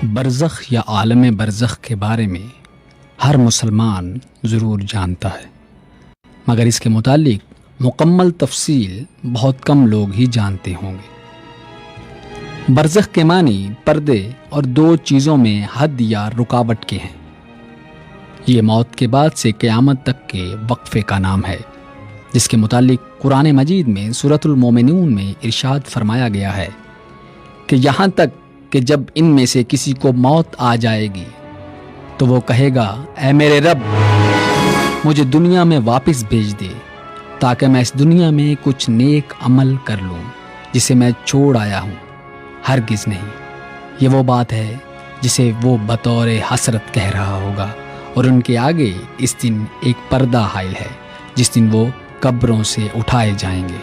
برزخ یا عالم برزخ کے بارے میں ہر مسلمان ضرور جانتا ہے، مگر اس کے متعلق مکمل تفصیل بہت کم لوگ ہی جانتے ہوں گے۔ برزخ کے معنی پردے اور دو چیزوں میں حد یا رکاوٹ کے ہیں۔ یہ موت کے بعد سے قیامت تک کے وقفے کا نام ہے، جس کے متعلق قرآن مجید میں سورۃ المومنون میں ارشاد فرمایا گیا ہے کہ یہاں تک کہ جب ان میں سے کسی کو موت آ جائے گی تو وہ کہے گا، اے میرے رب، مجھے دنیا میں واپس بھیج دے تاکہ میں اس دنیا میں کچھ نیک عمل کر لوں جسے میں چھوڑ آیا ہوں۔ ہرگز نہیں، یہ وہ بات ہے جسے وہ بطور حسرت کہہ رہا ہوگا، اور ان کے آگے اس دن ایک پردہ حائل ہے جس دن وہ قبروں سے اٹھائے جائیں گے۔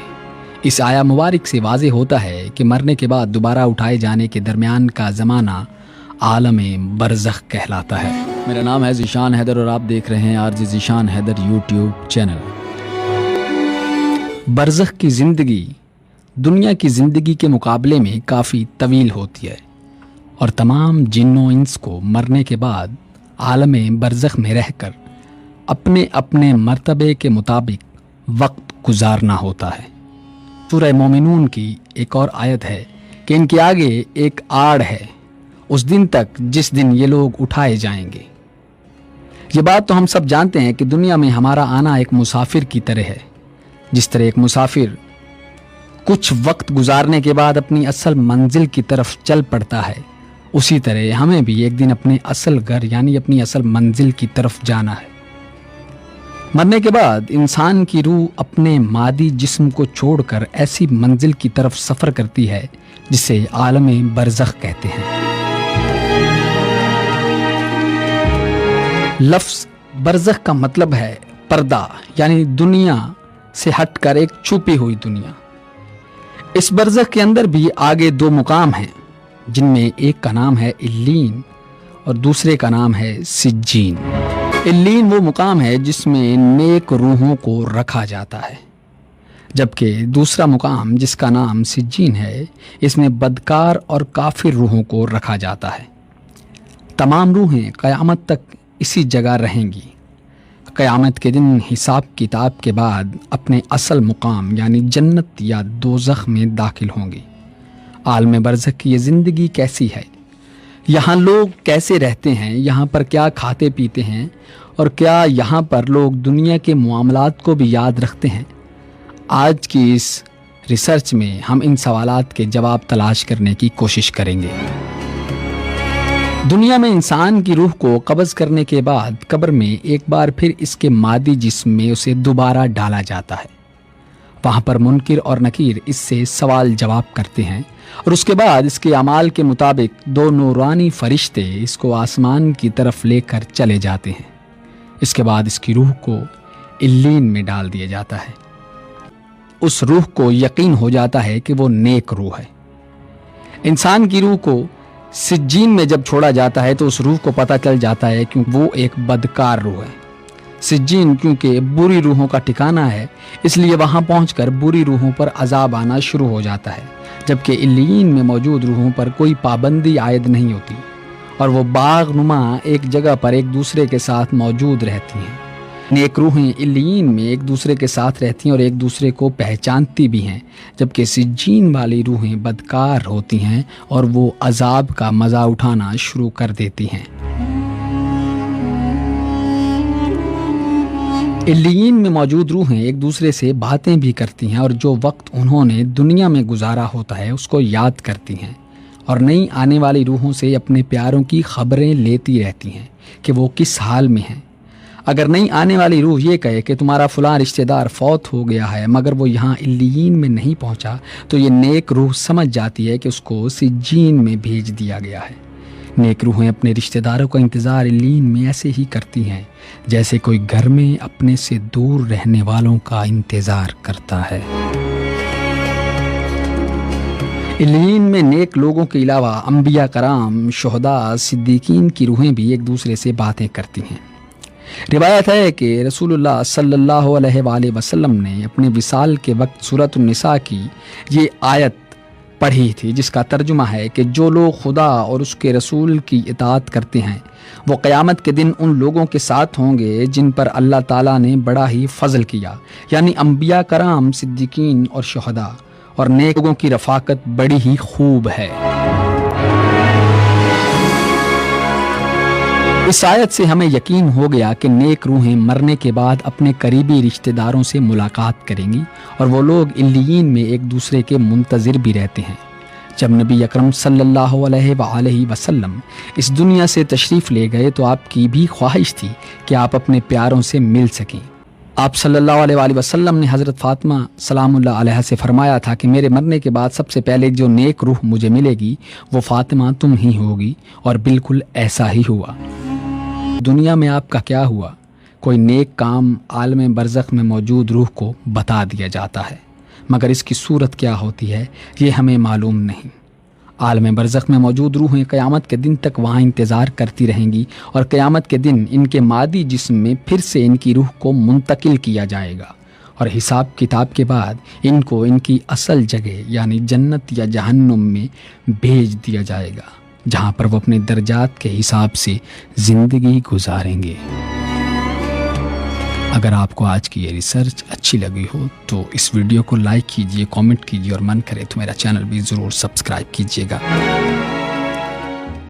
اس آیا مبارک سے واضح ہوتا ہے کہ مرنے کے بعد دوبارہ اٹھائے جانے کے درمیان کا زمانہ عالم برزخ کہلاتا ہے۔ میرا نام ہے ذیشان حیدر اور آپ دیکھ رہے ہیں RJ Zeeshan Haider YouTube channel. برزخ کی زندگی دنیا کی زندگی کے مقابلے میں کافی طویل ہوتی ہے، اور تمام جن و انس کو مرنے کے بعد عالم برزخ میں رہ کر اپنے اپنے مرتبے کے مطابق وقت گزارنا ہوتا ہے۔ سورہ مومنون کی ایک اور آیت ہے کہ ان کے آگے ایک آڑ ہے اس دن تک جس دن یہ لوگ اٹھائے جائیں گے۔ یہ بات تو ہم سب جانتے ہیں کہ دنیا میں ہمارا آنا ایک مسافر کی طرح ہے۔ جس طرح ایک مسافر کچھ وقت گزارنے کے بعد اپنی اصل منزل کی طرف چل پڑتا ہے، اسی طرح ہمیں بھی ایک دن اپنے اصل گھر یعنی اپنی اصل منزل کی طرف جانا ہے۔ مرنے کے بعد انسان کی روح اپنے مادی جسم کو چھوڑ کر ایسی منزل کی طرف سفر کرتی ہے جسے عالم برزخ کہتے ہیں۔ لفظ برزخ کا مطلب ہے پردہ، یعنی دنیا سے ہٹ کر ایک چھپی ہوئی دنیا۔ اس برزخ کے اندر بھی آگے دو مقام ہیں، جن میں ایک کا نام ہے علیین اور دوسرے کا نام ہے سجین۔ علیین وہ مقام ہے جس میں نیک روحوں کو رکھا جاتا ہے، جبکہ دوسرا مقام جس کا نام سجین ہے، اس میں بدکار اور کافر روحوں کو رکھا جاتا ہے۔ تمام روحیں قیامت تک اسی جگہ رہیں گی۔ قیامت کے دن حساب کتاب کے بعد اپنے اصل مقام یعنی جنت یا دوزخ میں داخل ہوں گی۔ عالم برزخ کی یہ زندگی کیسی ہے؟ یہاں لوگ کیسے رہتے ہیں؟ یہاں پر کیا کھاتے پیتے ہیں؟ اور کیا یہاں پر لوگ دنیا کے معاملات کو بھی یاد رکھتے ہیں؟ آج کی اس ریسرچ میں ہم ان سوالات کے جواب تلاش کرنے کی کوشش کریں گے۔ دنیا میں انسان کی روح کو قبض کرنے کے بعد قبر میں ایک بار پھر اس کے مادی جسم میں اسے دوبارہ ڈالا جاتا ہے۔ وہاں پر منکر اور نکیر اس سے سوال جواب کرتے ہیں، اور اس کے بعد اس کے اعمال کے مطابق دو نورانی فرشتے اس کو آسمان کی طرف لے کر چلے جاتے ہیں۔ اس کے بعد اس کی روح کو علیین میں ڈال دیا جاتا ہے۔ اس روح کو یقین ہو جاتا ہے کہ وہ نیک روح ہے۔ انسان کی روح کو سجین میں جب چھوڑا جاتا ہے تو اس روح کو پتہ چل جاتا ہے کہ وہ ایک بدکار روح ہے۔ سجین کیونکہ بری روحوں کا ٹھکانہ ہے، اس لیے وہاں پہنچ کر بری روحوں پر عذاب آنا شروع ہو جاتا ہے، جبکہ علیین میں موجود روحوں پر کوئی پابندی عائد نہیں ہوتی، اور وہ باغ نما ایک جگہ پر ایک دوسرے کے ساتھ موجود رہتی ہیں۔ نیک روحیں علیین میں ایک دوسرے کے ساتھ رہتی ہیں اور ایک دوسرے کو پہچانتی بھی ہیں، جبکہ سجین والی روحیں بدکار ہوتی ہیں اور وہ عذاب کا مزہ اٹھانا شروع کر دیتی ہیں۔ علیین میں موجود روحیں ایک دوسرے سے باتیں بھی کرتی ہیں، اور جو وقت انہوں نے دنیا میں گزارا ہوتا ہے اس کو یاد کرتی ہیں، اور نئی آنے والی روحوں سے اپنے پیاروں کی خبریں لیتی رہتی ہیں کہ وہ کس حال میں ہیں۔ اگر نئی آنے والی روح یہ کہے کہ تمہارا فلاں رشتہ دار فوت ہو گیا ہے مگر وہ یہاں علیین میں نہیں پہنچا، تو یہ نیک روح سمجھ جاتی ہے کہ اس کو سجین میں بھیج دیا گیا ہے۔ نیک روحیں اپنے رشتہ داروں کا انتظار علیین میں ایسے ہی کرتی ہیں جیسے کوئی گھر میں اپنے سے دور رہنے والوں کا انتظار کرتا ہے۔ علیین میں نیک لوگوں کے علاوہ انبیاء کرام، شہداء، صدیقین کی روحیں بھی ایک دوسرے سے باتیں کرتی ہیں۔ روایت ہے کہ رسول اللہ صلی اللہ علیہ وآلہ وسلم نے اپنے وصال کے وقت سورۃ النساء کی یہ آیت پڑھی تھی، جس کا ترجمہ ہے کہ جو لوگ خدا اور اس کے رسول کی اطاعت کرتے ہیں وہ قیامت کے دن ان لوگوں کے ساتھ ہوں گے جن پر اللہ تعالیٰ نے بڑا ہی فضل کیا، یعنی انبیاء کرام، صدیقین اور شہداء، اور نیک لوگوں کی رفاقت بڑی ہی خوب ہے۔ اس آیت سے ہمیں یقین ہو گیا کہ نیک روحیں مرنے کے بعد اپنے قریبی رشتہ داروں سے ملاقات کریں گی، اور وہ لوگ علیین میں ایک دوسرے کے منتظر بھی رہتے ہیں۔ جب نبی اکرم صلی اللہ علیہ وآلہ وسلم اس دنیا سے تشریف لے گئے تو آپ کی بھی خواہش تھی کہ آپ اپنے پیاروں سے مل سکیں۔ آپ صلی اللہ علیہ وآلہ وسلم نے حضرت فاطمہ سلام اللہ علیہ سے فرمایا تھا کہ میرے مرنے کے بعد سب سے پہلے جو نیک روح مجھے ملے گی وہ فاطمہ تم ہی ہوگی، اور بالکل ایسا ہی ہوا۔ دنیا میں آپ کا کیا ہوا؟ کوئی نیک کام عالم برزخ میں موجود روح کو بتا دیا جاتا ہے، مگر اس کی صورت کیا ہوتی ہے یہ ہمیں معلوم نہیں۔ عالم برزخ میں موجود روحیں قیامت کے دن تک وہاں انتظار کرتی رہیں گی، اور قیامت کے دن ان کے مادی جسم میں پھر سے ان کی روح کو منتقل کیا جائے گا، اور حساب کتاب کے بعد ان کو ان کی اصل جگہ یعنی جنت یا جہنم میں بھیج دیا جائے گا، جہاں پر وہ اپنے درجات کے حساب سے زندگی گزاریں گے۔ اگر آپ کو آج کی یہ ریسرچ اچھی لگی ہو تو اس ویڈیو کو لائک کیجئے، کامنٹ کیجئے، اور من کرے تو میرا چینل بھی ضرور سبسکرائب کیجئے گا۔